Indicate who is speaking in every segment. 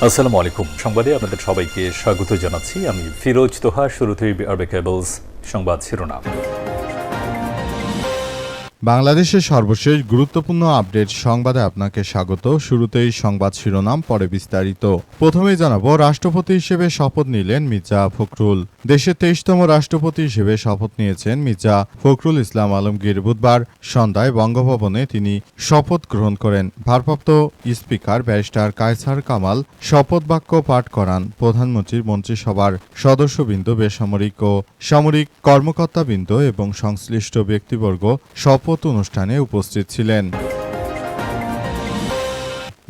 Speaker 1: আসসালামু আলাইকুম। সংবাদে আপনাদের সবাইকে স্বাগত জানাচ্ছি। আমি ফিরোজ তোহা। শুরুতেই আরবে কেবলস সংবাদ শিরোনাম।
Speaker 2: বাংলাদেশের সর্বশেষ গুরুত্বপূর্ণ আপডেট সংবাদে আপনাকে স্বাগত। শুরুতেই সংবাদ শিরোনাম, পরে বিস্তারিত। প্রথমেই জানাবো, রাষ্ট্রপতি হিসেবে শপথ নিলেন মির্জা ফখরুল। দেশের 23তম রাষ্ট্রপতি হিসেবে শপথ নিয়েছেন মির্জা ফখরুল ইসলাম আলমগীর। বুধবার সন্ধ্যায় বঙ্গভবনে তিনি শপথ গ্রহণ করেন। ভারপ্রাপ্ত স্পিকার ব্যারিস্টার কায়সার কামাল শপথ বাক্য পাঠ করান। প্রধানমন্ত্রীর মন্ত্রিসভার সদস্যবৃন্দ, বেসামরিক ও সামরিক কর্মকর্তাবৃন্দ এবং সংশ্লিষ্ট ব্যক্তিবর্গ শপথ অনুষ্ঠানে উপস্থিত ছিলেন।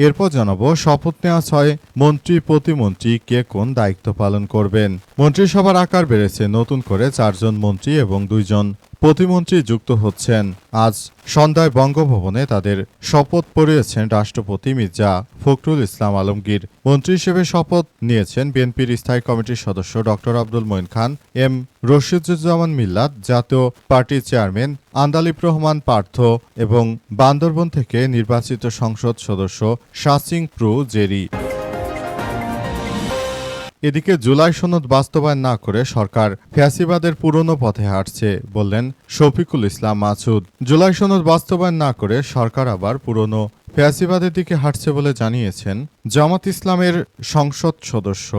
Speaker 2: এরপর জানাবো, শপথ নেওয়া 6 মন্ত্রী প্রতিমন্ত্রী কে কোন দায়িত্ব পালন করবেন। মন্ত্রিসভার আকার বেড়েছে, নতুন করে 4 জন মন্ত্রী এবং 2 জন প্রতিমন্ত্রী যুক্ত হচ্ছেন। আজ সন্ধ্যায় বঙ্গভবনে তাদের শপথ পড়িয়েছেন রাষ্ট্রপতি মির্জা ফখরুল ইসলাম আলমগীর। মন্ত্রী হিসেবে শপথ নিয়েছেন বিএনপির স্থায়ী কমিটির সদস্য ডক্টর আব্দুল মঈন খান, এম রশিদুজ্জামান মিল্লাত, জাতীয় পার্টির চেয়ারম্যান আন্দালিব রহমান পার্থ এবং বান্দরবন থেকে নির্বাচিত সংসদ সদস্য শাসিং প্রু জেরি। এদিকে জুলাই সনদ বাস্তবায়ন না করে সরকার ফ্যাসিবাদের পুরনো পথে হাঁটছে বললেন শফিকুল ইসলাম মাসুদ। জুলাই সনদ বাস্তবায়ন না করে সরকার আবার পুরনো ফ্যাসিবাদের দিকে হাঁটছে বলে জানিয়েছেন জামাত ইসলামের সংসদ সদস্য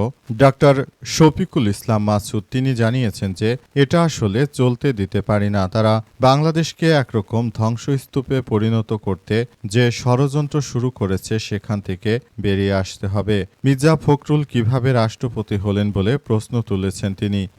Speaker 2: ডাক্তার শফিকুল ইসলাম মাসুদ। তিনি জানিয়েছেন যে এটা আসলে চলতে দিতে পারি না। তারা বাংলাদেশকে একরকম ধ্বংসস্তূপে পরিণত করতে যে ষড়যন্ত্র শুরু করেছে সেখান থেকে বেরিয়ে আসতে হবে। মির্জা ফখরুল কিভাবে রাষ্ট্রপতি হলেন বলে প্রশ্ন তুলেছেন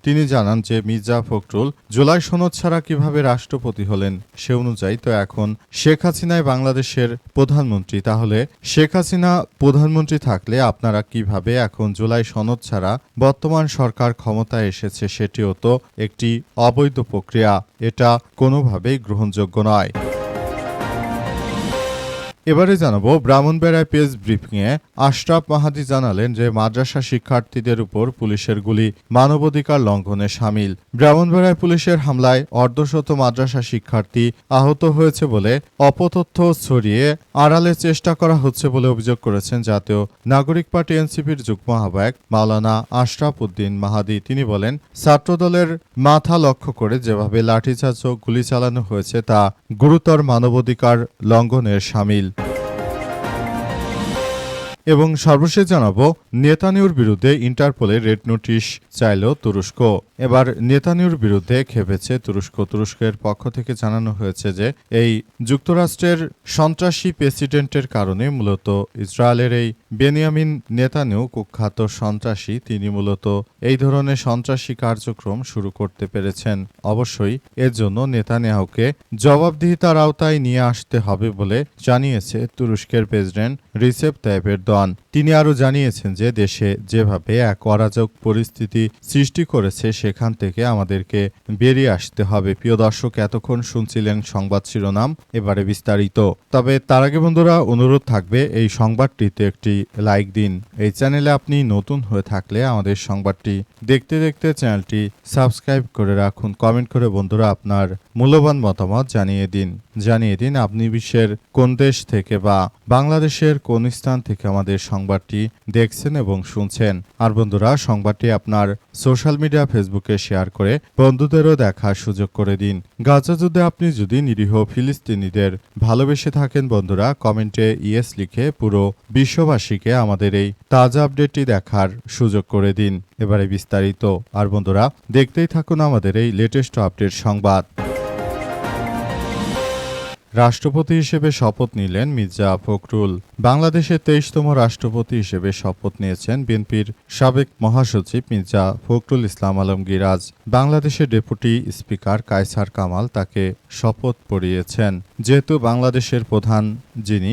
Speaker 2: তিনি জানান যে মির্জা ফখরুল জুলাই সনদ ছাড়া কিভাবে রাষ্ট্রপতি হলেন সে অনুযায়ী তো এখন শেখ হাসিনাই বাংলাদেশের প্রধানমন্ত্রী। তাহলে শেখ হাসিনা প্রধানমন্ত্রী থাকলে আপনারা কিভাবে এখন জুলাই সনদ ছাড়া বর্তমান সরকার ক্ষমতায় এসেছে সেটিও তো একটি অবৈধ প্রক্রিয়া। এটা কোনোভাবেই গ্রহণযোগ্য নয়। এবারে জানাবো, ব্রাহ্মণবাড়িয়ায় প্রেস ব্রিফিংয়ে আশরাফ মাহাদি জানালেন যে মাদ্রাসা শিক্ষার্থীদের উপর পুলিশের গুলি মানবাধিকার লঙ্ঘনে শামিল। ব্রাহ্মণবাড়িয়ায় পুলিশের হামলায় অর্ধশত মাদ্রাসা শিক্ষার্থী আহত হয়েছে বলে অপতথ্য ছড়িয়ে আড়ালে চেষ্টা করা হচ্ছে বলে অভিযোগ করেছেন জাতীয় নাগরিক পার্টি এনসিপির যুগ্ম আহ্বায়ক মাওলানা আশরাফ উদ্দিন মাহাদি। তিনি বলেন, ছাত্রদলের মাথা লক্ষ্য করে যেভাবে লাঠিচার্জ ও গুলি চালানো হয়েছে তা গুরুতর মানবাধিকার লঙ্ঘনের শামিল। এবং সর্বশেষ জানাবো, নেতানিয়াহুর বিরুদ্ধে ইন্টারপোলের রেড নোটিশ চাইল তুরস্ক। এবার নেতানিয়াহুর বিরুদ্ধে খেপেছে তুরস্ক। তুরস্কের পক্ষ থেকে জানানো হয়েছে যে এই যুক্তরাষ্ট্রের সন্ত্রাসী প্রেসিডেন্টের কারণে মূলত ইসরায়েলের এই বেনিয়ামিন নেতানিয়াহু কুখ্যাত সন্ত্রাসী, তিনি মূলত এই ধরনের সন্ত্রাসী কার্যক্রম শুরু করতে পেরেছেন। অবশ্যই এর জন্য নেতানিয়াহুকে জবাবদিহিতার আওতায় নিয়ে আসতে হবে বলে জানিয়েছে তুরস্কের প্রেসিডেন্ট রিসেপ তাইয়িপ এরদোয়ান। তিনি আরও জানিয়েছেন যে দেশে যেভাবে এক অরাজক পরিস্থিতি সৃষ্টি করেছে সেখান থেকে আমাদেরকে বেরিয়ে আসতে হবে। প্রিয় দর্শক, এতক্ষণ শুনছিলেন সংবাদ শিরোনাম, এবারে বিস্তারিত। তবে তার আগে বন্ধুরা অনুরোধ থাকবে এই সংবাদটিতে একটি লাইক দিন। এই চ্যানেলে আপনি নতুন হয়ে থাকলে আমাদের সংবাদটি দেখতে দেখতে চ্যানেলটি সাবস্ক্রাইব করে রাখুন। কমেন্ট করে বন্ধুরা আপনার মূল্যবান মতামত জানিয়ে দিন আপনি বিশ্বের কোন দেশ থেকে বা বাংলাদেশের কোন স্থান থেকে আমাদের সংবাদটি দেখছেন এবং শুনছেন। আর বন্ধুরা, সংবাদটি আপনার সোশ্যাল মিডিয়া ফেসবুকে শেয়ার করে বন্ধুদেরও দেখার সুযোগ করে দিন। গাজা যুদ্ধে আপনি যদি নিরীহ ফিলিস্তিনিদের ভালোবেসে থাকেন বন্ধুরা, কমেন্টে ইয়েস লিখে পুরো বিশ্ববাসীকে আমাদের এই তাজা আপডেটটি দেখার সুযোগ করে দিন। এবারে বিস্তারিত। আর বন্ধুরা, দেখতেই থাকুন আমাদের এই লেটেস্ট আপডেট সংবাদ। রাষ্ট্রপতি হিসেবে শপথ নিলেন মির্জা ফখরুল। বাংলাদেশের 23তম রাষ্ট্রপতি হিসেবে শপথ নিয়েছেন বিএনপির সাবেক মহাসচিব মির্জা ফখরুল ইসলাম আলমগীর। আজ বাংলাদেশের ডেপুটি স্পিকার কায়সার কামাল তাকে শপথ পড়িয়েছেন। যেহেতু বাংলাদেশের প্রধান যিনি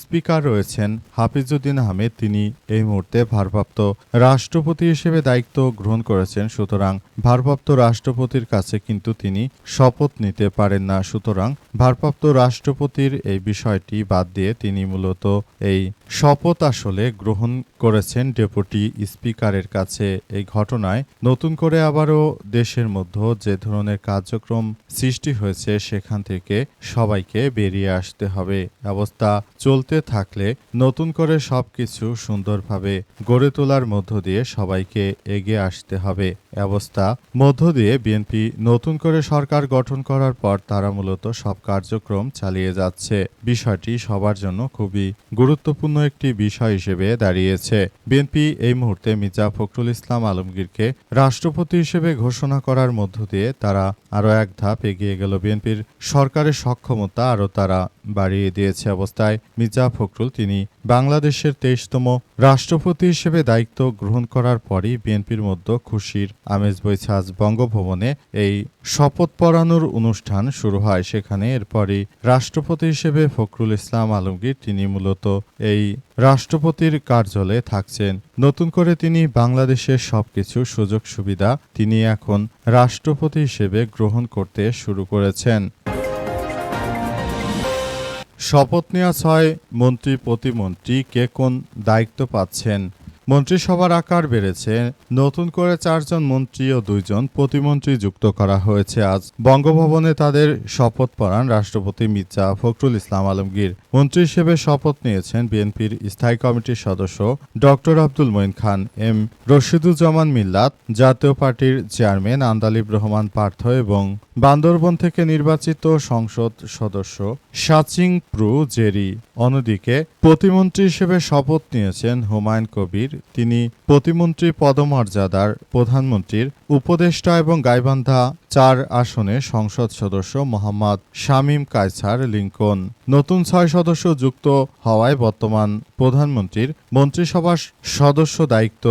Speaker 2: স্পিকার রয়েছেন হাফিজউদ্দিন আহমেদ, তিনি এই মুহূর্তে ভারপ্রাপ্ত রাষ্ট্রপতি হিসেবে দায়িত্ব গ্রহণ করেছেন। সুতরাং ভারপ্রাপ্ত রাষ্ট্রপতির কাছে কিন্তু তিনি শপথ নিতে পারেন না। সুতরাং ভারপ্রাপ্ত রাষ্ট্রপতির এই বিষয়টি বাদ দিয়ে তিনি মূলত এই শপথ আসলে গ্রহণ করেছেন ডেপুটি স্পিকারের কাছে। এই ঘটনায় নতুন করে আবারও দেশের মধ্যে যে ধরনের কার্যক্রম সৃষ্টি হয়েছে সেখান থেকে সবাইকে বেরিয়ে আসতে হবে। অবস্থা চলতে থাকলে নতুন করে সবকিছু সুন্দরভাবে গড়ে তোলার মধ্য দিয়ে সবাইকে এগিয়ে আসতে হবে। অবস্থা মধ্য দিয়ে বিএনপি নতুন করে সরকার গঠন করার পর তারা মূলত সব কার্যক্রম চালিয়ে যাচ্ছে। বিষয়টি সবার জন্য খুবই গুরুত্বপূর্ণ একটি বিষয় হিসেবে দাঁড়িয়েছে। বিএনপি এই মুহূর্তে মির্জা ফখরুল ইসলাম আলমগীরকে রাষ্ট্রপতি হিসেবে ঘোষণা করার মধ্য দিয়ে তারা আরও এক ধাপ এগিয়ে গেল। বিএনপির সরকারের সক্ষমতা আরও তারা বাড়িয়ে দিয়েছে। অবস্থায় মির্জা ফখরুল তিনি বাংলাদেশের 23তম রাষ্ট্রপতি হিসেবে দায়িত্ব গ্রহণ করার পরই বিএনপির মধ্যে খুশির আমেজ বইছে। আজ বঙ্গভবনে এই শপথ পড়ানোর অনুষ্ঠান শুরু হয়। সেখানে এরপরই রাষ্ট্রপতি হিসেবে ফখরুল ইসলাম আলমগীর তিনি মূলত এই রাষ্ট্রপতির কার্যালয়ে থাকছেন। নতুন করে তিনি বাংলাদেশের সবকিছু সুযোগ সুবিধা তিনি এখন রাষ্ট্রপতি হিসেবে গ্রহণ করতে শুরু করেছেন। শপথ নেওয়া 6 মন্ত্রী প্রতিমন্ত্রী কে কোন দায়িত্ব পাচ্ছেন। মন্ত্রিসভার আকার বেড়েছে। নতুন করে 4 জন মন্ত্রী ও 2 জন প্রতিমন্ত্রী যুক্ত করা হয়েছে। আজ বঙ্গভবনে তাদের শপথ পড়ান রাষ্ট্রপতি মির্জা ফখরুল ইসলাম আলমগীর। মন্ত্রী হিসেবে শপথ নিয়েছেন বিএনপির স্থায়ী কমিটির সদস্য ডক্টর আব্দুল মঈন খান, এম রশিদুজ্জামান মিল্লাত, জাতীয় পার্টির চেয়ারম্যান আন্দালিব রহমান পার্থ এবং বান্দরবন থেকে নির্বাচিত সংসদ সদস্য সাচিং প্রু জেরি। অন্যদিকে প্রতিমন্ত্রী হিসেবে শপথ নিয়েছেন হুমায়ুন কবির। তিনি প্রতিমন্ত্রী পদমর্যাদার প্রধানমন্ত্রীর উপদেষ্টা এবং গাইবান্ধা 4 আসনে সংসদ সদস্য মোহাম্মদ শামীম কায়সার লিংকন। নতুন 6 সদস্য যুক্ত হওয়ায় বর্তমান প্রধানমন্ত্রীর মন্ত্রিসভার সদস্য দায়িত্ব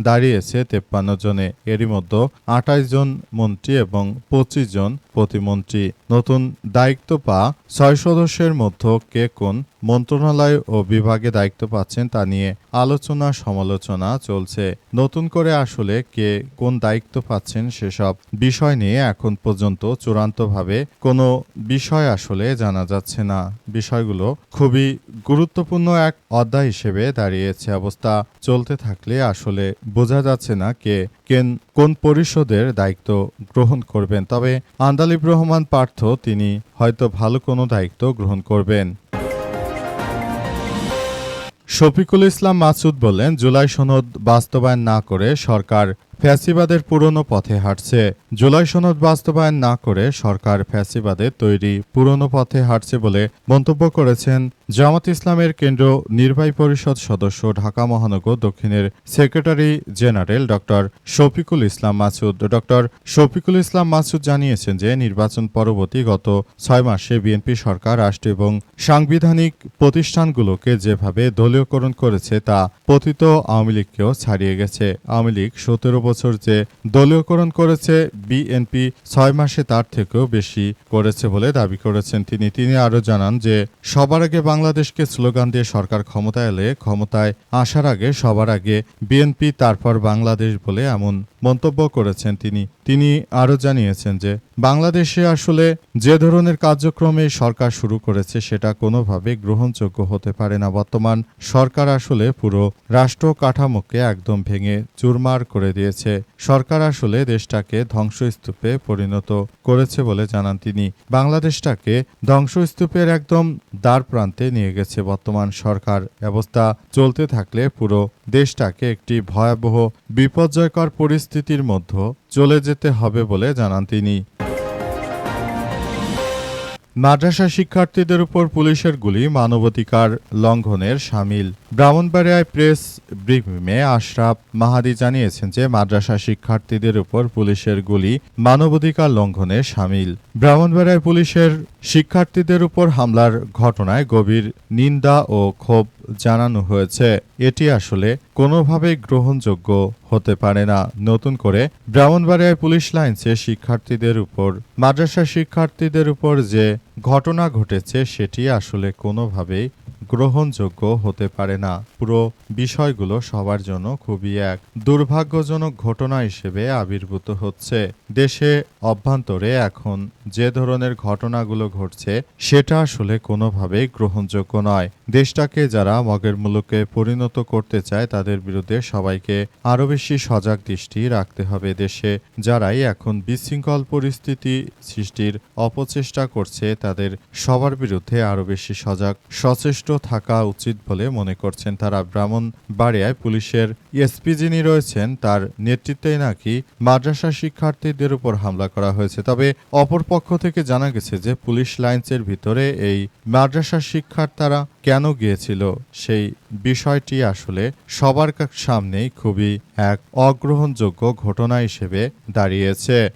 Speaker 2: দাঁড়িয়েছে 53 জনে। এরই মধ্যে 28 জন মন্ত্রী এবং 25 জন প্রতিমন্ত্রী। নতুন দায়িত্ব পাওয়া 6 সদস্যের মধ্যে কে কোন মন্ত্রণালয় ও বিভাগে দায়িত্ব পাচ্ছেন তা নিয়ে আলোচনা সমালোচনা চলছে। নতুন করে আসলে কে কোন দায়িত্ব পাচ্ছেন সেসব বিষয় নিয়ে এখন পর্যন্ত চূড়ান্তভাবে কোনো বিষয় আসলে জানা যাচ্ছে না। বিষয়গুলো খুবই গুরুত্বপূর্ণ এক অধ্যায় হিসেবে দাঁড়িয়েছে। অবস্থা চলতে থাকলে আসলে বোঝা যাচ্ছে না কে কোন পরিষদের দায়িত্ব গ্রহণ করবেন। তবে আন্দালিব রহমান পার্থ তিনি হয়তো ভালো কোনো দায়িত্ব গ্রহণ করবেন। শফিকুল ইসলাম মাসুদ বললেন, জুলাই সনদ বাস্তবায়ন না করে সরকার ফ্যাসিবাদের পুরনো পথে হাঁটছে। জুলাই সনদ বাস্তবায়ন না করে সরকার ফ্যাসিবাদের তৈরি পুরনো পথে হাঁটছে বলে মন্তব্য করেছেন জামাত ইসলামের কেন্দ্র নির্বাহী পরিষদ সদস্য ঢাকা মহানগর দক্ষিণের secretary general doctor Shafiqul Islam Masud. Doctor Shafiqul Islam Masud জানিয়েছেন যে নির্বাচন পরবর্তী গত 6 মাসে বিএনপি সরকার রাষ্ট্র এবং সাংবিধানিক প্রতিষ্ঠানগুলোকে যেভাবে দলীয়করণ করেছে তা পতিত আওয়ামী লীগকেও ছাড়িয়ে গেছে। আওয়ামী লীগ 17 বছর যে দলীয়করণ করেছে বিএনপি 6 মাসে তার থেকেও বেশি করেছে বলে দাবি করেছেন তিনি আরও জানান যে সবার আগে বাংলাদেশকে স্লোগান দিয়ে সরকার ক্ষমতায় এলে ক্ষমতায় আসার আগে সবার আগে বিএনপি তারপর বাংলাদেশ বলে এমন মন্তব্য করেছেন তিনি আরও জানিয়েছেন যে বাংলাদেশে আসলে যে ধরনের কার্যক্রমে সরকার শুরু করেছে সেটা কোনোভাবে গ্রহণযোগ্য হতে পারে না। বর্তমান সরকার আসলে পুরো রাষ্ট্র কাঠামোকে একদম ভেঙে চুরমার করে দিয়েছে। সরকার আসলে দেশটাকে ধ্বংসস্তূপে পরিণত করেছে বলে জানান তিনি। বাংলাদেশটাকে ধ্বংসস্তূপের একদম দ্বার প্রান্তে নিয়ে গেছে বর্তমান সরকার। অবস্থা চলতে থাকলে পুরো দেশটাকে একটি ভয়াবহ বিপর্যয়কর পরিস্থিতির মধ্যে চলে যেতে হবে বলে জানান তিনি। মাদ্রাসা শিক্ষার্থীদের উপর পুলিশের গুলি মানবাধিকার লঙ্ঘনের শামিল। ব্রাহ্মণবাড়িয়ায় প্রেস ব্রিফিংয়ে আশরাফ মাহাদি জানিয়েছেন যে মাদ্রাসা শিক্ষার্থীদের উপর পুলিশের গুলি মানবাধিকার লঙ্ঘনের শামিল। ব্রাহ্মণবাড়িয়ায় পুলিশের শিক্ষার্থীদের উপর হামলার ঘটনায় গভীর নিন্দা ও ক্ষোভ জানানো হয়েছে। এটি আসলে কোনোভাবেই গ্রহণযোগ্য হতে পারে না। নতুন করে ব্রাহ্মণবাড়িয়ায় পুলিশ লাইন্সে শিক্ষার্থীদের উপর মাদ্রাসা শিক্ষার্থীদের উপর যে ঘটনা ঘটেছে সেটি আসলে কোনোভাবেই গ্রহণযোগ্য হতে পারে না। পুরো বিষয়গুলো সবার জন্য খুবই এক দুর্ভাগ্যজনক ঘটনা হিসেবে আবির্ভূত হচ্ছে। দেশে অভ্যন্তরে এখন যে ধরনের ঘটনাগুলো ঘটছে সেটা আসলে কোনোভাবেই গ্রহণযোগ্য নয়। দেশটাকে যারা মগের মুলুকে পরিণত করতে চায় তাদের বিরুদ্ধে সবাইকে আরও বেশি সজাগ দৃষ্টি রাখতে হবে। দেশে যারাই এখন বিশৃঙ্খল পরিস্থিতি সৃষ্টির অপচেষ্টা করছে তাদের সবার বিরুদ্ধে আরও বেশি সচেষ্ট থাকা উচিত বলে মনে করছেন তারা। ব্রাহ্মণবাড়িয়ায় পুলিশের এসপি যিনি রয়েছেন তার নেতৃত্বে নাকি মাদ্রাসা শিক্ষার্থীদের উপর হামলা করা হয়েছে। তবে অপর পক্ষ থেকে জানা গেছে যে পুলিশ লাইনসের ভিতরে এই মাদ্রাসা শিক্ষার্থীরা কেন গিয়েছিল সেই বিষয়টি আসলে সবার সামনেই খুবই এক অগ্রহণযোগ্য ঘটনা হিসেবে দাঁড়িয়েছে।